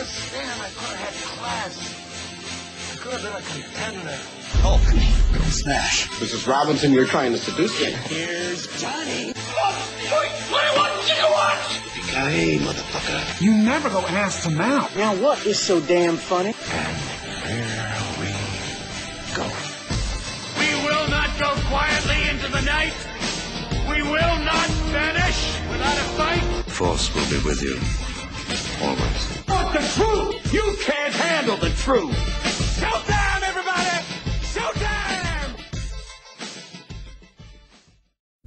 understand. I could have had class. I could have been a contender. Hulk, go smash. Mrs. Robinson, you're trying to seduce me. Here's Johnny. Hey, motherfucker. You never go ass to mouth. Now what is so damn funny? And here we go. We will not go quietly into the night. We will not vanish without a fight. The Force will be with you. Always. But the truth! You can't handle the truth! Showtime, everybody! Showtime!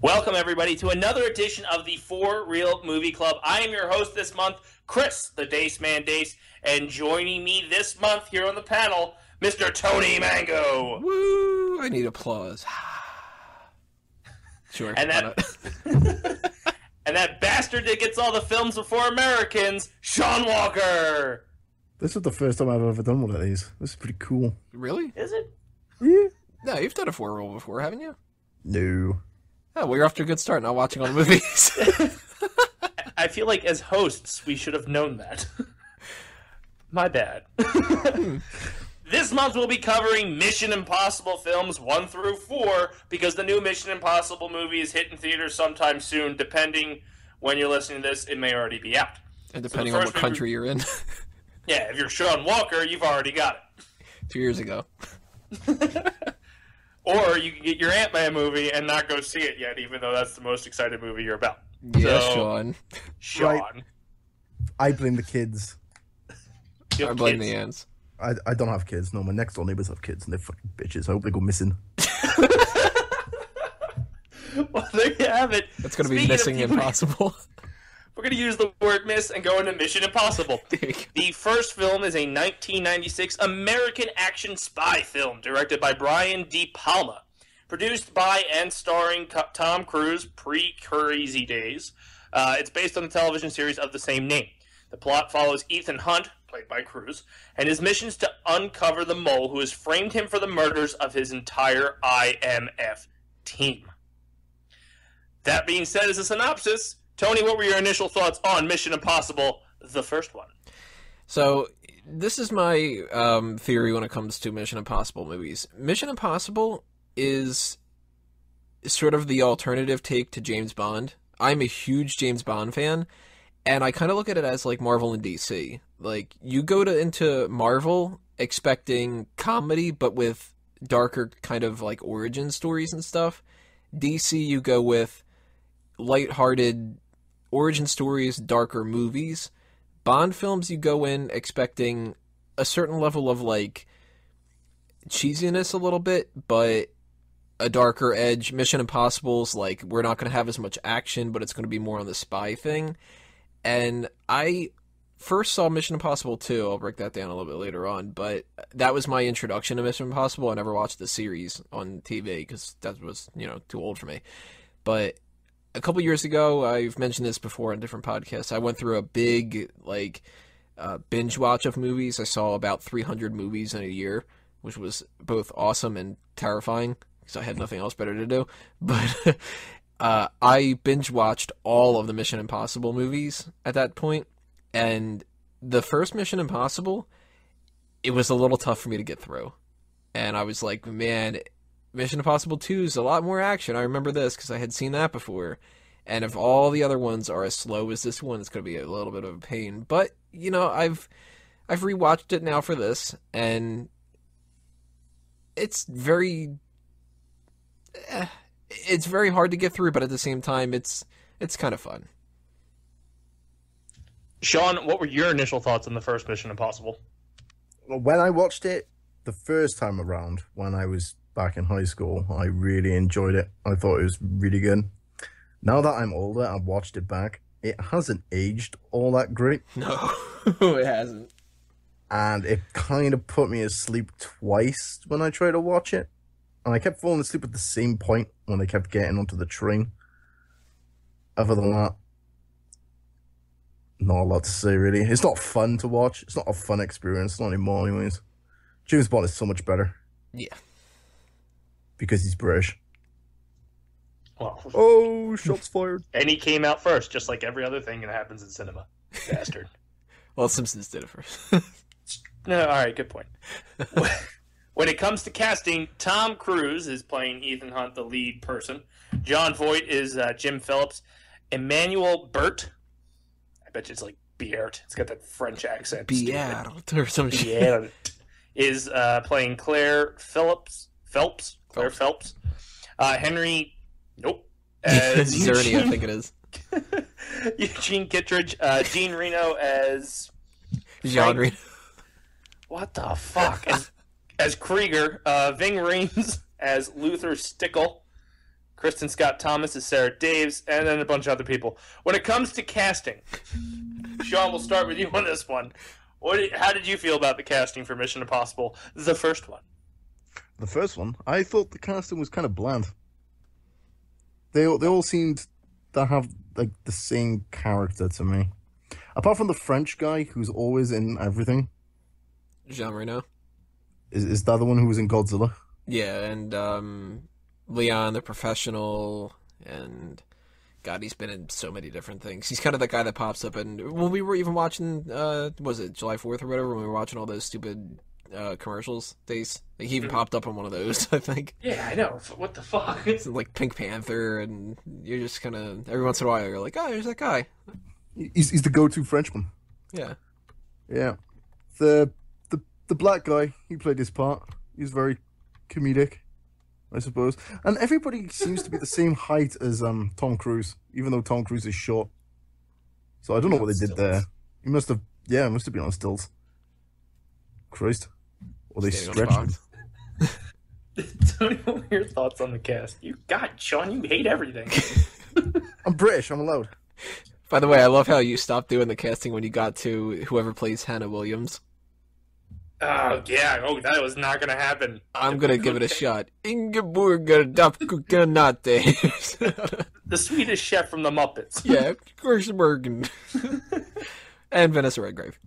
Welcome, everybody, to another edition of the For Real Movie Club. I am your host this month, Chris, the Dace Man Dace, and joining me this month here on the panel, Mr. Tony Mango. Woo! I need applause. Sure. And that, and that bastard that gets all the films before Americans, Shaun Walker. This is the first time I've ever done one of these. This is pretty cool. Really? Is it? Yeah. No, you've done a 4-roll before, haven't you? No. Oh, well, you're off to a good start, not watching all the movies. I feel like as hosts, we should have known that. My bad. This month we'll be covering Mission Impossible films 1 through 4 because the new Mission Impossible movie is hitting theaters sometime soon. Depending when you're listening to this, it may already be out. And depending on what country you're in. Yeah, if you're Shaun Walker, you've already got it. 2 years ago. Or you can get your Ant-Man movie and not go see it yet, even though that's the most excited movie you're about. Yeah, so, Shaun. Right. I blame the kids. I blame the ants. I don't have kids. No, my next door neighbors have kids, and they're fucking bitches. I hope they go missing. Well, there you have it. It's going to be Missing Impossible. We're going to use the word miss and go into Mission Impossible. The first film is a 1996 American action spy film directed by Brian De Palma. Produced by and starring Tom Cruise pre-Crazy Days. It's based on the television series of the same name. The plot follows Ethan Hunt, played by Cruise, and his missions to uncover the mole who has framed him for the murders of his entire IMF team. That being said, as a synopsis, Tony, what were your initial thoughts on Mission Impossible, the first one? So, this is my theory when it comes to Mission Impossible movies. Mission Impossible is sort of the alternative take to James Bond. I'm a huge James Bond fan, and I kind of look at it as like Marvel and DC. Like, you go into Marvel expecting comedy, but with darker kind of like origin stories and stuff. DC, you go with lighthearted origin stories, darker movies. Bond films, you go in expecting a certain level of like cheesiness a little bit, but a darker edge. Mission Impossible's like, we're not going to have as much action, but it's going to be more on the spy thing. And I first saw Mission Impossible 2, I'll break that down a little bit later on, but that was my introduction to Mission Impossible. I never watched the series on TV because that was, too old for me. But a couple years ago, I've mentioned this before on different podcasts, I went through a big, binge watch of movies. I saw about 300 movies in a year, which was both awesome and terrifying, because I had nothing else better to do. But I binge watched all of the Mission Impossible movies at that point, and the first Mission Impossible, it was a little tough for me to get through. And I was like, man, Mission Impossible 2 is a lot more action. I remember this because I had seen that before. And if all the other ones are as slow as this one, it's going to be a little bit of a pain. But, I've rewatched it now for this, and it's very hard to get through, but at the same time, it's kind of fun. Shaun, what were your initial thoughts on the first Mission Impossible? Well, when I watched it the first time around, when I was back in high school, I really enjoyed it. I thought it was really good. Now that I'm older, I've watched it back. It hasn't aged all that great. No, it hasn't. And it kind of put me asleep twice when I tried to watch it. And I kept falling asleep at the same point when I kept getting onto the train. Other than that, not a lot to say, really. It's not fun to watch. It's not a fun experience. Not anymore, anyways. James Bond is so much better. Yeah. Because he's British. Well, oh, shots fired. And he came out first, just like every other thing that happens in cinema. Bastard. Well, Simpsons did it first. No, all right, good point. When it comes to casting, Tom Cruise is playing Ethan Hunt, the lead person. Jon Voight is Jim Phillips. Emmanuel Burt, I bet you it's like Biert. It's got that French accent. Biert or some shit. Is playing Claire Phelps. Henry, nope. Zerny, I think it is. Eugene Kittredge. Jean Reno as Jean Reno. What the fuck? As Krieger. Ving Rhames as Luther Stickle. Kristen Scott Thomas as Sarah Daves, and then a bunch of other people. When it comes to casting, Shaun, we'll start with you on this one. How did you feel about the casting for Mission Impossible, the first one? The first one, I thought the casting was kind of bland. They all seemed to have like the same character to me, apart from the French guy who's always in everything. Jean Reno. Is that the one who was in Godzilla? Yeah, and Leon the Professional, and God, he's been in so many different things. He's kind of the guy that pops up, and when we were even watching, was it July 4th or whatever, when we were watching all those stupid commercials, Dace, like, he even popped up on one of those, I think. Yeah, I know. What the fuck? It's like Pink Panther, and you're just kind of, every once in a while, you're like, oh, there's that guy. He's the go-to Frenchman. Yeah. Yeah. The black guy, he played his part. He's very comedic, I suppose. And everybody seems to be the same height as Tom Cruise, even though Tom Cruise is short. So I don't know what they did there. He must have been on stilts. Christ. Or they stretched him. Tell me what were your thoughts on the cast. Shaun, you hate everything. I'm British, I'm allowed. By the way, I love how you stopped doing the casting when you got to whoever plays Hannah Williams. Oh, yeah. Oh, that was not going to happen. I'm going to give it a shot. Ingeborg Dapkukanate. The Swedish chef from the Muppets. Yeah, Gersbergen. And Vanessa Redgrave.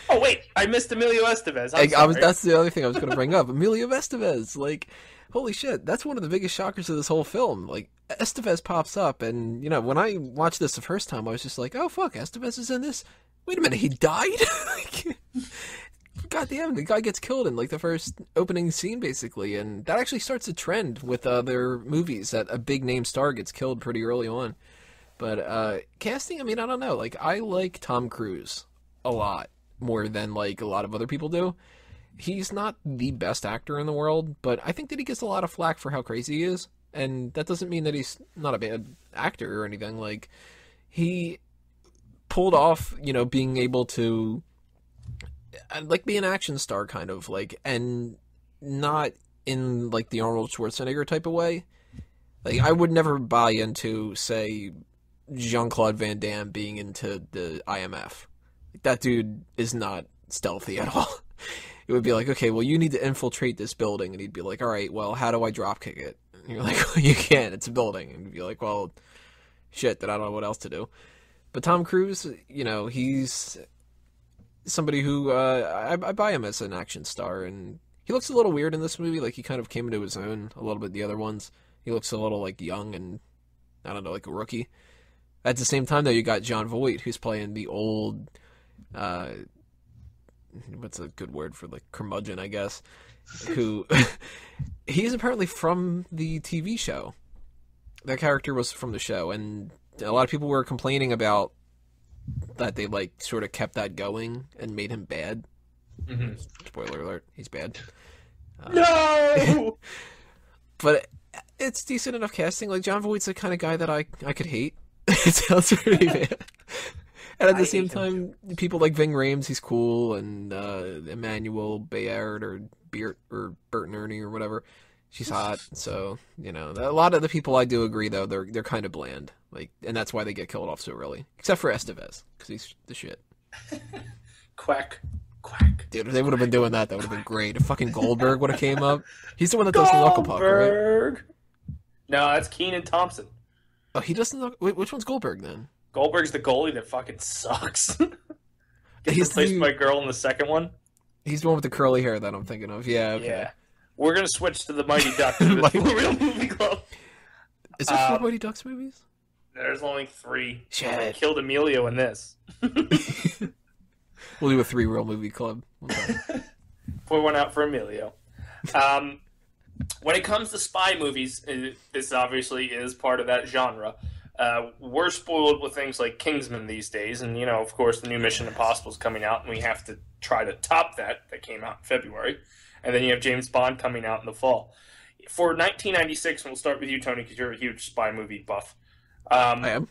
Oh, wait. I missed Emilio Estevez. That's the other thing I was going to bring up. Emilio Estevez. Like, holy shit. That's one of the biggest shockers of this whole film. Like, Estevez pops up, and, you know, when I watched this the first time, I was just like, oh, fuck, Estevez is in this? Wait a minute, he died? God damn, the guy gets killed in, like, the first opening scene, basically, and that actually starts a trend with their movies, that a big-name star gets killed pretty early on. But, casting, I mean, I don't know, like, I like Tom Cruise a lot, more than, like, a lot of other people do. He's not the best actor in the world, but I think that he gets a lot of flack for how crazy he is, and that doesn't mean that he's not a bad actor or anything. Like, he pulled off, you know, being able to, like, be an action star, kind of, like, and not in, like, the Arnold Schwarzenegger type of way. Like, I would never buy into, say, Jean-Claude Van Damme being into the IMF. Like, that dude is not stealthy at all. It would be like, okay, well, you need to infiltrate this building, and he'd be like, all right, well, how do I dropkick it? And you're like, well, you can't, it's a building. And you'd be like, well, shit, then I don't know what else to do. But Tom Cruise, you know, he's somebody who, I buy him as an action star, and he looks a little weird in this movie, like he kind of came into his own a little bit the other ones. He looks a little, like, young and, I don't know, like a rookie. At the same time, though, you got Jon Voight, who's playing the old, what's a good word for, like, curmudgeon, I guess, who, he's apparently from the TV show. That character was from the show, and a lot of people were complaining about that they, like, sort of kept that going and made him bad. Mm-hmm. Spoiler alert, he's bad. No! But it's decent enough casting. Like, Jon Voight's the kind of guy that I could hate. It sounds really bad. And at the same time, people like Ving Rhames, he's cool, and Emmanuel Bayard or Bert and Ernie or whatever, she's hot. So, you know, a lot of the people I do agree, though, they're kind of bland. Like, and that's why they get killed off so early. Except for Estevez, because he's the shit. Quack. Quack. Dude, if they would have been doing that, that would have been great. If fucking Goldberg would have came up. He's the one that does the knuckle puck, right? No, that's Kenan Thompson. Oh, he doesn't. Wait, which one's Goldberg then? Goldberg's the goalie that fucking sucks. He's replaced by girl in the second one. He's the one with the curly hair that I'm thinking of. Yeah, okay. Yeah. We're gonna switch to the Mighty Ducks for this real movie club. Is there 4 Mighty Ducks movies? There's only 3. Shit. I killed Emilio in this. We'll do a 3-reel movie club. Pour one out for Emilio. When it comes to spy movies, this obviously is part of that genre. We're spoiled with things like Kingsman these days, and of course, the new Mission Impossible is coming out, and we have to try to top that. That came out in February, and then you have James Bond coming out in the fall. For 1996, and we'll start with you, Tony, because you're a huge spy movie buff. I am.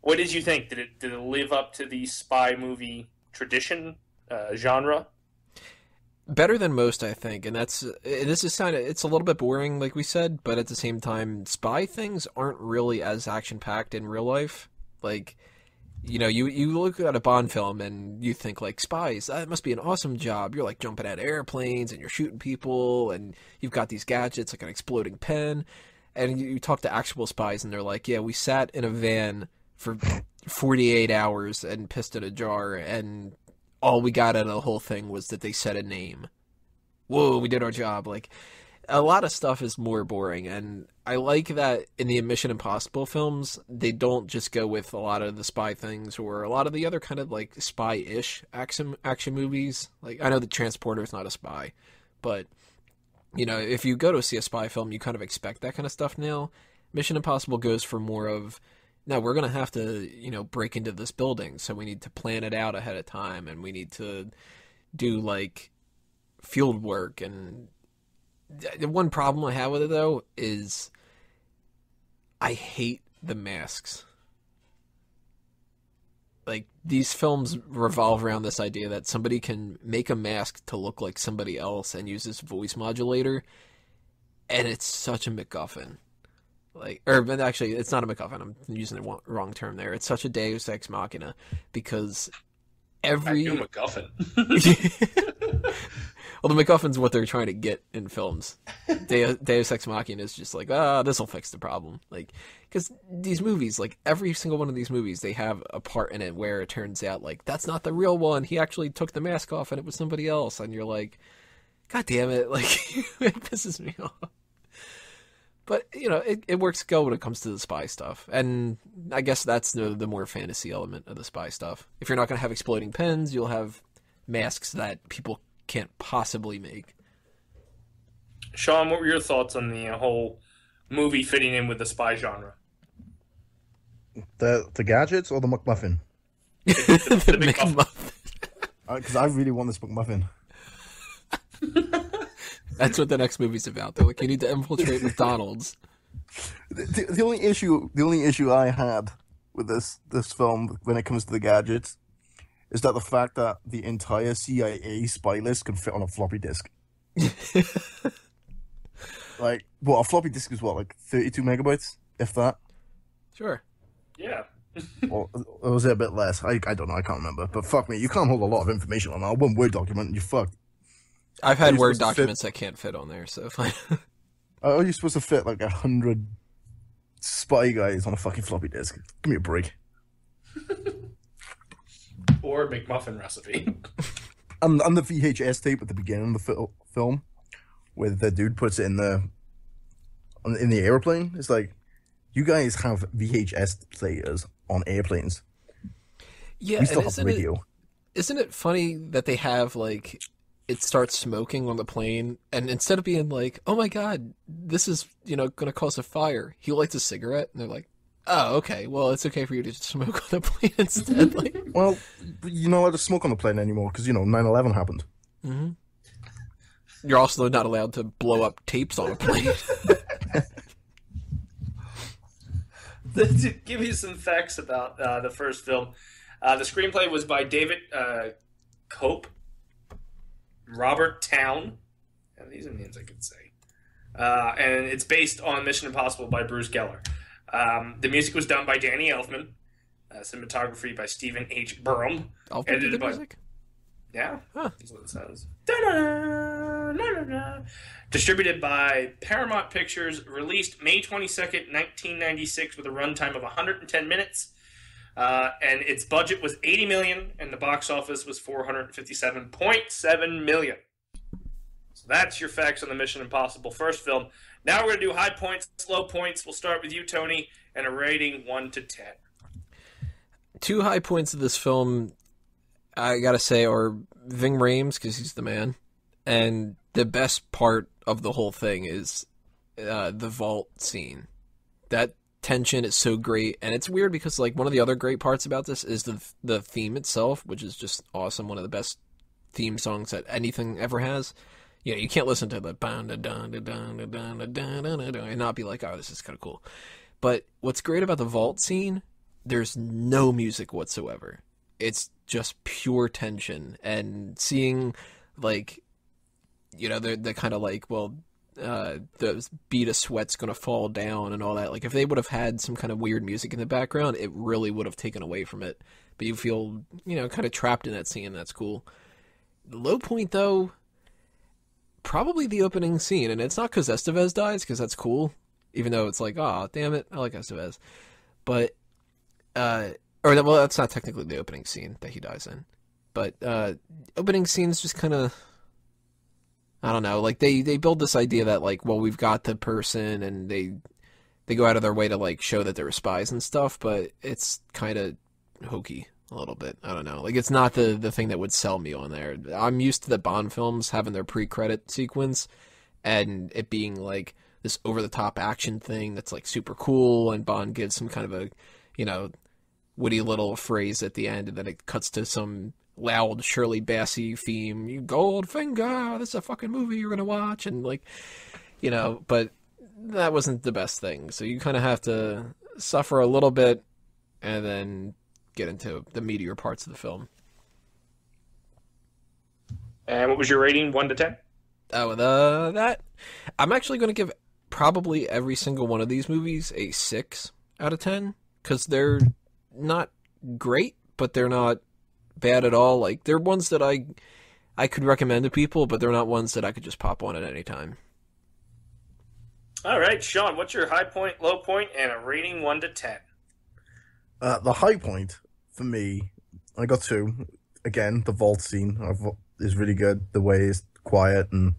What did you think? Did it live up to the spy movie tradition genre? Better than most, I think, and this is it's a little bit boring, like we said, but at the same time, spy things aren't really as action-packed in real life. Like, you look at a Bond film and you think, like, spies, that must be an awesome job. You're, like, jumping out of airplanes and you're shooting people and you've got these gadgets, like an exploding pen. And you talk to actual spies and they're like, yeah, we sat in a van for 48 hours and pissed in a jar, and all we got out of the whole thing was that they said a name. Whoa, we did our job. Like, a lot of stuff is more boring, and I like that in the Mission Impossible films, they don't just go with a lot of the spy things or a lot of the other kind of, like, spy-ish action movies. Like, I know the Transporter's not a spy, but, if you go to see a spy film, you kind of expect that kind of stuff now. Mission Impossible goes for more of, no, we're going to have to, break into this building, so we need to plan it out ahead of time, and we need to do, like, field work. And the one problem I have with it, though, is I hate the masks. Like, these films revolve around this idea that somebody can make a mask to look like somebody else and use this voice modulator, and it's such a MacGuffin. But actually, it's not a MacGuffin. I'm using the wrong term there. It's such a Deus Ex Machina, because every... I do MacGuffin. Well, the MacGuffin's what they're trying to get in films. Deus Ex Machina is just like, this will fix the problem. Like, because these movies, like, every single one of these movies, they have a part in it where it turns out, like, that's not the real one. He actually took the mask off and it was somebody else. And you're like, God damn it. Like, it pisses me off. But, it works well when it comes to the spy stuff. And I guess that's the more fantasy element of the spy stuff. If you're not going to have exploding pens, you'll have masks that people can't possibly make. Shaun, what were your thoughts on the whole movie fitting in with the spy genre? The gadgets or the McMuffin? The McMuffin. Because I really want this McMuffin. That's what the next movie's about. They're like, you need to infiltrate McDonald's. The only issue I had with this film when it comes to the gadgets is that the fact that the entire CIA spy list can fit on a floppy disk. Like, a floppy disk is what, like 32 megabytes, if that? Sure. Yeah. Or was it a bit less? I don't know, I can't remember. But fuck me, you can't hold a lot of information on that. One Word document and you're fucked. I've had Word documents that can't fit on there, so fine. Are you supposed to fit like 100 spy guys on a fucking floppy disk? Give me a break. Or a McMuffin recipe. And the VHS tape at the beginning of the film, where the dude puts it in the airplane. It's like, you guys have VHS players on airplanes. Yeah, we still have radio. Isn't it funny that they have, like, it starts smoking on the plane, and instead of being like, oh my god, this is, going to cause a fire, he lights a cigarette, and they're like, oh, okay, well, it's okay for you to smoke on the plane instead. Like, well, you're not allowed to smoke on the plane anymore, because, 9/11 happened. Mm-hmm. You're also not allowed to blow up tapes on a plane. To give you some facts about the first film, the screenplay was by David Cope, Robert Town, and these are names I could say, and it's based on Mission Impossible by Bruce Geller. The music was done by Danny Elfman, cinematography by Stephen H. Burham, edited by music. Yeah, huh. That's what it says. Distributed by Paramount Pictures, released May 22nd, 1996, with a runtime of 110 minutes. And its budget was $80 million, and the box office was $457.7 million. So that's your facts on the Mission Impossible first film. Now we're going to do high points, low points. We'll start with you, Tony, and a rating 1 to 10. 2 high points of this film. I gotta say, or Ving Rhames, because he's the man. And the best part of the whole thing is the vault scene. That tension is so great, and it's weird because like one of the other great parts about this is the theme itself, which is just awesome. One of the best theme songs that anything ever has. You know, you can't listen to the and not be like, oh, this is kind of cool. But what's great about the vault scene, there's no music whatsoever. It's just pure tension, and seeing like, you know, they're kind of like, well, the bead of sweat's gonna fall down and all that. Like, if they would have had some kind of weird music in the background, it really would have taken away from it. But you feel, you know, kind of trapped in that scene. That's cool. The low point, though, probably the opening scene, and it's not because Estevez dies, because that's cool, even though it's like, oh, damn it, I like Estevez. But, well, that's not technically the opening scene that he dies in. But opening scenes just kind of, I don't know, like they build this idea that like, well, we've got the person, and they go out of their way to like show that they're spies and stuff, but it's kind of hokey a little bit. I don't know, like it's not the thing that would sell me on there. I'm used to the Bond films having their pre-credit sequence and it being like this over-the-top action thing that's like super cool, and Bond gives some kind of a, you know, witty little phrase at the end, and then it cuts to some loud Shirley Bassey theme. You Goldfinger, this is a fucking movie you're gonna watch, and like, you know, but that wasn't the best thing. So you kind of have to suffer a little bit and then get into the meatier parts of the film. And what was your rating, 1 to 10? Oh, that I'm actually going to give probably every single one of these movies a 6 out of 10, because they're not great, but they're not bad at all. Like, they're ones that I could recommend to people, but they're not ones that I could just pop on at any time. All right, Shaun, what's your high point, low point, and a rating 1 to 10? The high point for me, I got 2. Again, the vault scene is really good. The way it's quiet and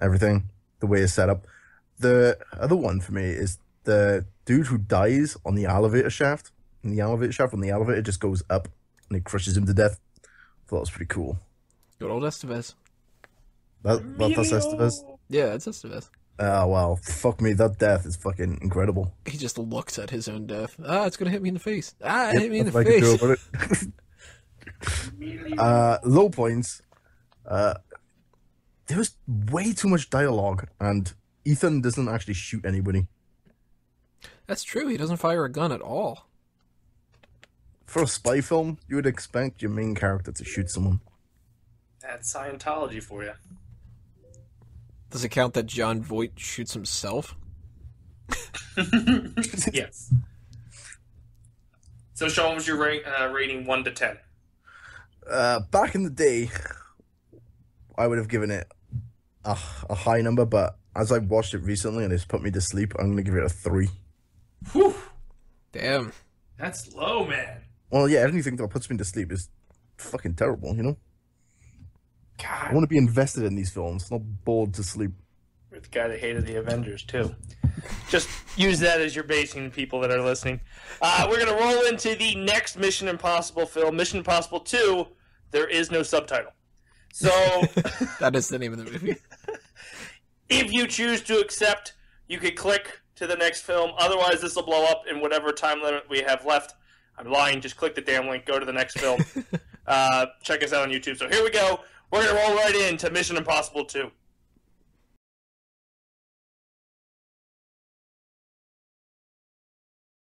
everything, the way it's set up. The other one for me is the dude who dies on the elevator shaft. In the elevator shaft, when the elevator just goes up and it crushes him to death. I thought it was pretty cool. Good old Estevez. That's Estevez? Yeah, it's Estevez. Oh, well, fuck me, that death is fucking incredible. He just looks at his own death. Ah, it's gonna hit me in the face. Ah, it Yep, hit me in the nothing I can face. do about it. Low points. There was way too much dialogue, and Ethan doesn't actually shoot anybody. That's true. He doesn't fire a gun at all. For a spy film, you would expect your main character to shoot someone. That's Scientology for you. Does it count that John Voight shoots himself? Yes. So, Shaun, what was your rating 1 to 10? Back in the day, I would have given it a high number, but as I've watched it recently and it's put me to sleep, I'm going to give it a 3. Whew. Damn. That's low, man. Well, yeah, anything that puts me to sleep is fucking terrible, you know? God. I want to be invested in these films, not bored to sleep. You're the guy that hated the Avengers, too. Just use that as your basing, people that are listening. We're going to roll into the next Mission Impossible film, Mission Impossible 2. There is no subtitle. So... That is the name of the movie. If you choose to accept, you could click to the next film. Otherwise, this will blow up in whatever time limit we have left. I'm lying. Just click the damn link. Go to the next film. Check us out on YouTube. So here we go. We're going to roll right into Mission Impossible 2.